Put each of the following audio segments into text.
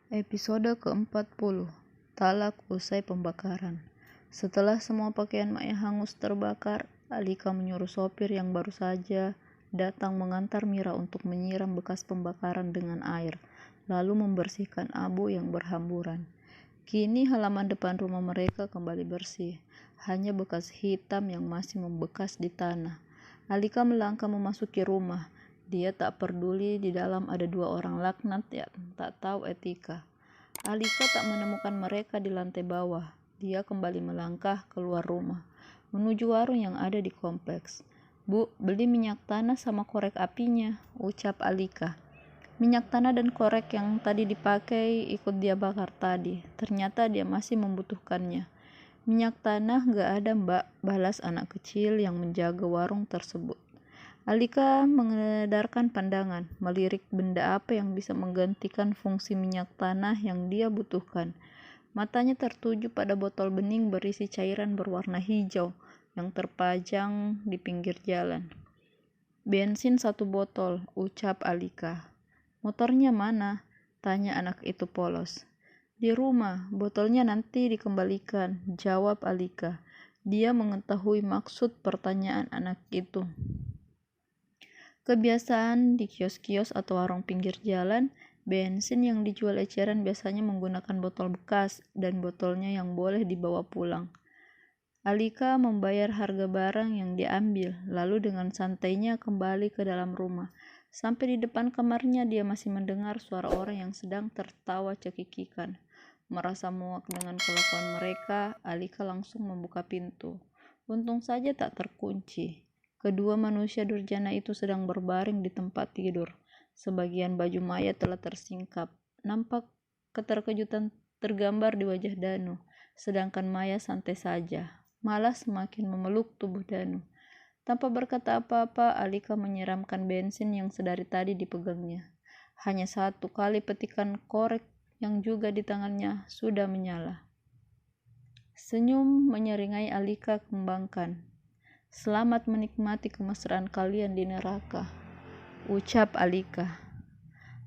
Episode ke-40, Talak usai pembakaran. Setelah semua pakaian Maya hangus terbakar, Alika menyuruh sopir yang baru saja datang mengantar Mira untuk menyiram bekas pembakaran dengan air, lalu membersihkan abu yang berhamburan. Kini halaman depan rumah mereka kembali bersih, hanya bekas hitam yang masih membekas di tanah. Alika melangkah memasuki rumah. Dia tak peduli di dalam ada dua orang laknat yang tak tahu etika. Alika tak menemukan mereka di lantai bawah. Dia kembali melangkah keluar rumah, menuju warung yang ada di kompleks. "Bu, beli minyak tanah sama korek apinya," ucap Alika. Minyak tanah dan korek yang tadi dipakai ikut dia bakar tadi. Ternyata dia masih membutuhkannya. "Minyak tanah gak ada, Mbak," balas anak kecil yang menjaga warung tersebut. Alika mengedarkan pandangan, melirik benda apa yang bisa menggantikan fungsi minyak tanah yang dia butuhkan. Matanya tertuju pada botol bening berisi cairan berwarna hijau yang terpajang di pinggir jalan. "Bensin 1 botol," ucap Alika. "Motornya mana?" tanya anak itu polos. "Di rumah, botolnya nanti dikembalikan," jawab Alika. Dia mengetahui maksud pertanyaan anak itu. Kebiasaan di kios-kios atau warung pinggir jalan, bensin yang dijual eceran biasanya menggunakan botol bekas dan botolnya yang boleh dibawa pulang. Alika membayar harga barang yang diambil, lalu dengan santainya kembali ke dalam rumah. Sampai di depan kamarnya dia masih mendengar suara orang yang sedang tertawa cekikikan. Merasa muak dengan kelakuan mereka, Alika langsung membuka pintu. Untung saja tak terkunci. Kedua manusia durjana itu sedang berbaring di tempat tidur. Sebagian baju Maya telah tersingkap. Nampak keterkejutan tergambar di wajah Danu, sedangkan Maya santai saja, malah semakin memeluk tubuh Danu. Tanpa berkata apa-apa, Alika menyiramkan bensin yang sedari tadi dipegangnya. Hanya 1 kali petikan korek yang juga di tangannya sudah menyala. Senyum menyeringai Alika kembangkan. "Selamat menikmati kemesraan kalian di neraka," ucap Alika.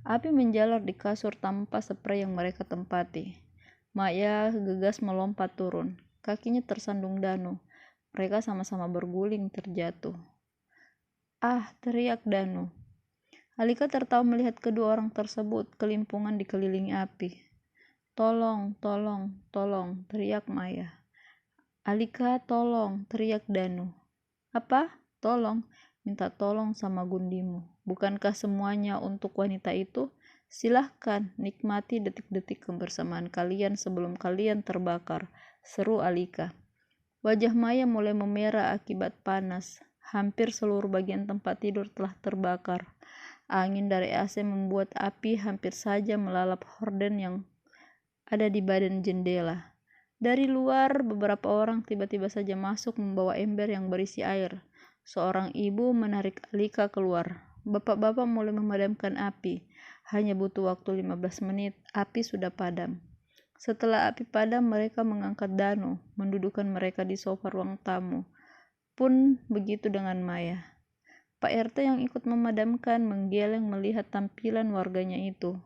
Api menjalar di kasur tanpa sprei yang mereka tempati. Maya gegas melompat turun. Kakinya tersandung Danu. Mereka sama-sama berguling terjatuh. "Ah!" teriak Danu. Alika tertawa melihat kedua orang tersebut kelimpungan dikelilingi api. "Tolong, tolong, tolong!" teriak Maya. "Alika, tolong!" teriak Danu. "Apa? Tolong? Minta tolong sama gundimu. Bukankah semuanya untuk wanita itu? Silahkan nikmati detik-detik kebersamaan kalian sebelum kalian terbakar," seru Alika. Wajah Maya mulai memerah akibat panas. Hampir seluruh bagian tempat tidur telah terbakar. Angin dari AC membuat api hampir saja melalap horden yang ada di badan jendela. Dari luar, beberapa orang tiba-tiba saja masuk membawa ember yang berisi air. Seorang ibu menarik Alika keluar. Bapak-bapak mulai memadamkan api. Hanya butuh waktu 15 menit, api sudah padam. Setelah api padam, mereka mengangkat Danu, mendudukkan mereka di sofa ruang tamu. Pun begitu dengan Maya. Pak RT yang ikut memadamkan menggeleng melihat tampilan warganya itu.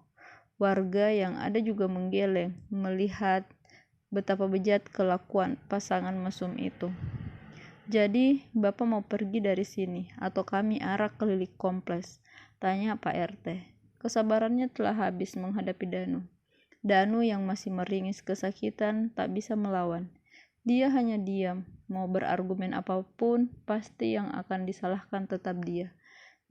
Warga yang ada juga menggeleng melihat betapa bejat kelakuan pasangan mesum itu. "Jadi, Bapak mau pergi dari sini atau kami arak keliling kompleks?" tanya Pak RT. Kesabarannya telah habis menghadapi Danu. Danu yang masih meringis kesakitan tak bisa melawan. Dia hanya diam. Mau berargumen apapun, pasti yang akan disalahkan tetap dia.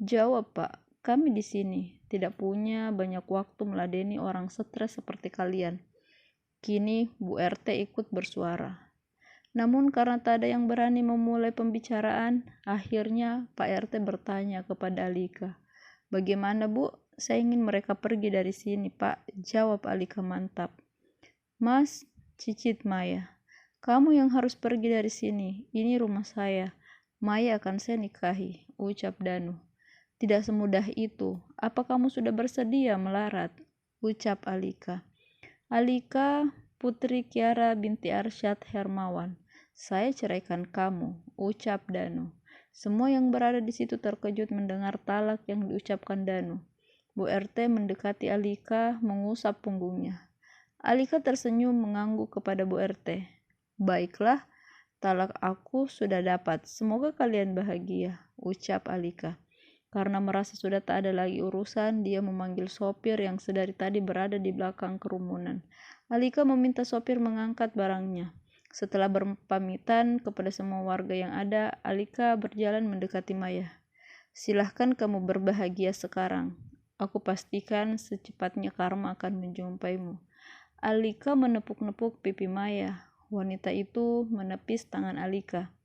"Jawab, Pak. Kami di sini tidak punya banyak waktu meladeni orang stres seperti kalian." Kini Bu RT ikut bersuara. Namun karena tak ada yang berani memulai pembicaraan, akhirnya Pak RT bertanya kepada Alika. "Bagaimana, Bu? Saya ingin mereka pergi dari sini, Pak," jawab Alika mantap. "Mas," cicit Maya, "kamu yang harus pergi dari sini. Ini rumah saya. Maya akan saya nikahi," ucap Danu. "Tidak semudah itu. Apa kamu sudah bersedia melarat?" ucap Alika. "Alika, Putri Kiara binti Arsyad Hermawan. Saya ceraikan kamu," ucap Danu. Semua yang berada di situ terkejut mendengar talak yang diucapkan Danu. Bu RT mendekati Alika, mengusap punggungnya. Alika tersenyum mengangguk kepada Bu RT. Baiklah, talak aku sudah dapat. Semoga kalian bahagia, ucap Alika. Karena merasa sudah tak ada lagi urusan, dia memanggil sopir yang sedari tadi berada di belakang kerumunan. Alika meminta sopir mengangkat barangnya. Setelah berpamitan kepada semua warga yang ada, Alika berjalan mendekati Maya. Silahkan kamu berbahagia sekarang. Aku pastikan secepatnya karma akan menjumpaimu. Alika menepuk-nepuk pipi Maya. Wanita itu menepis tangan Alika.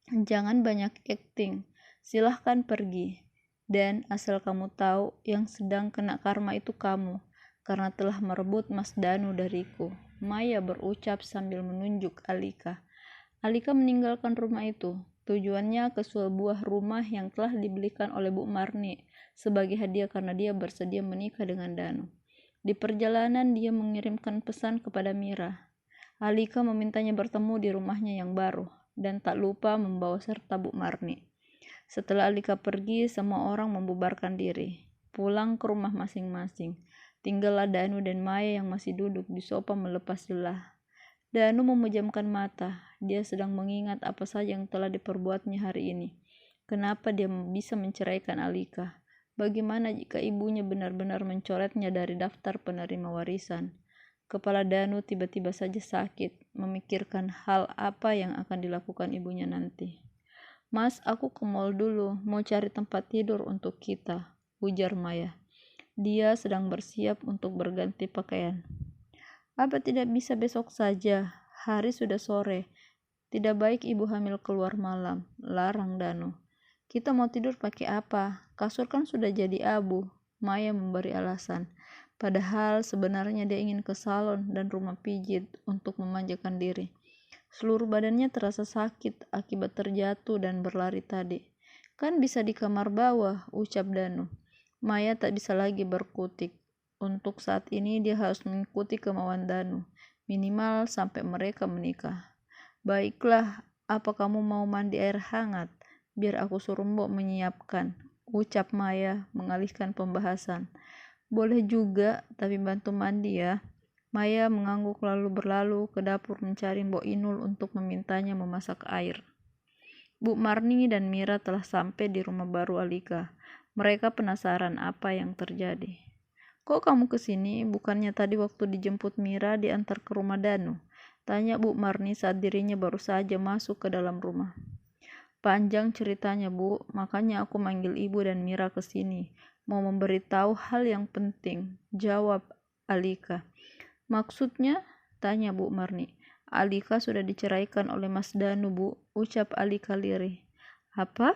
Jangan banyak akting. Silahkan pergi. Dan asal kamu tahu, yang sedang kena karma itu kamu, karena telah merebut Mas Danu dariku. Maya berucap sambil menunjuk Alika. Alika meninggalkan rumah itu. Tujuannya ke sebuah rumah yang telah dibelikan oleh Bu Marni sebagai hadiah karena dia bersedia menikah dengan Danu. Di perjalanan dia mengirimkan pesan kepada Mira. Alika memintanya bertemu di rumahnya yang baru dan tak lupa membawa serta Bu Marni. Setelah Alika pergi, semua orang membubarkan diri, pulang ke rumah masing-masing. Tinggallah Danu dan Maya yang masih duduk di sofa melepas lelah. Danu memejamkan mata. Dia sedang mengingat apa saja yang telah diperbuatnya hari ini. Kenapa dia bisa menceraikan Alika? Bagaimana jika ibunya benar-benar mencoretnya dari daftar penerima warisan? Kepala Danu tiba-tiba saja sakit, memikirkan hal apa yang akan dilakukan ibunya nanti. Mas, aku ke mall dulu, mau cari tempat tidur untuk kita, ujar Maya. Dia sedang bersiap untuk berganti pakaian. Apa tidak bisa besok saja? Hari sudah sore. Tidak baik ibu hamil keluar malam, larang Danu. Kita mau tidur pakai apa? Kasur kan sudah jadi abu. Maya memberi alasan. Padahal sebenarnya dia ingin ke salon dan rumah pijit untuk memanjakan diri. Seluruh badannya terasa sakit akibat terjatuh dan berlari tadi. Kan bisa di kamar bawah, ucap Danu. Maya tak bisa lagi berkutik. Untuk saat ini dia harus mengikuti kemauan Danu, minimal sampai mereka menikah. Baiklah, apa kamu mau mandi air hangat? Biar aku suruh Mbok menyiapkan, ucap Maya mengalihkan pembahasan. Boleh juga, tapi bantu mandi ya. Maya mengangguk lalu berlalu ke dapur mencari Mbok Inul untuk memintanya memasak air. Bu Marni dan Mira telah sampai di rumah baru Alika. Mereka penasaran apa yang terjadi. Kok kamu kesini? Bukannya tadi waktu dijemput Mira diantar ke rumah Danu? Tanya Bu Marni saat dirinya baru saja masuk ke dalam rumah. Panjang ceritanya Bu, makanya aku manggil ibu dan Mira ke sini. Mau memberitahu hal yang penting, jawab Alika. Maksudnya? Tanya Bu Marni. Alika sudah diceraikan oleh Mas Danu Bu, ucap Alika lirih. Apa?